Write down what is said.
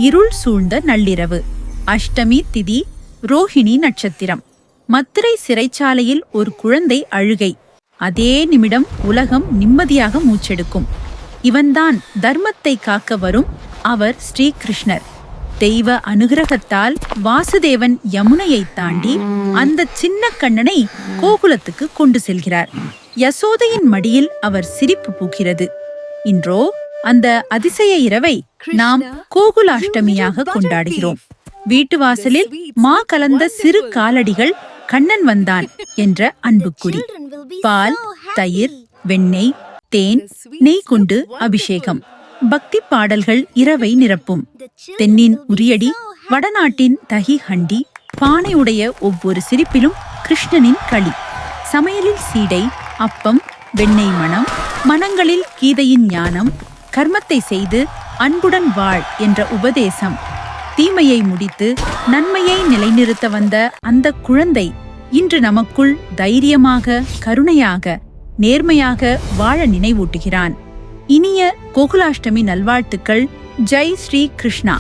இருள் சூழ்ந்த நள்ளிரவு. அஷ்டமி திதி, ரோஹிணி நட்சத்திரம். மதுரை சிறைச்சாலையில் ஒரு குழந்தை அழுகை. அதே நிமிடம் உலகம் நிம்மதியாக மூச்செடுக்கும். இவன்தான் தர்மத்தை காக்க வரும் அவர் ஸ்ரீகிருஷ்ணர். தெய்வ அனுகிரகத்தால் வாசுதேவன் யமுனையை தாண்டி அந்த சின்ன கண்ணனை கோகுலத்துக்கு கொண்டு செல்கிறார். யசோதையின் மடியில் அவர் சிரிப்பு பூக்கிறது. இன்றோ அந்த அதிசய இரவை நாம் கோகுலாஷ்டமியாக கொண்டாடுகிறோம். வீட்டு வாசலில் மா கலந்த சிறு காலடிகள் கண்ணன் வந்தான் என்ற அன்புக்குறி. பால், தயிர், வெண்ணெய், தேன், நெய் கொண்டு அபிஷேகம். பக்தி பாடல்கள் இரவை நிரப்பும். தென்னின் உரியடி, வடநாட்டின் தகி ஹண்டி, பானையுடைய ஒவ்வொரு சிரிப்பிலும் கிருஷ்ணனின் களி. சமையலில் சீடை, அப்பம், வெண்ணெய் மணம், மனங்களில் கீதையின் ஞானம். கர்மத்தை செய்து அன்புடன் வாழ் என்ற உபதேசம். தீமையை முடித்து நன்மையை நிலைநிறுத்த வந்த அந்த குழந்தை இன்று நமக்குள் தைரியமாக, கருணையாக, நேர்மையாக வாழ நினைவூட்டுகிறான். இனிய கோகுலாஷ்டமி நல்வாழ்த்துக்கள். ஜெய் ஸ்ரீ கிருஷ்ணா.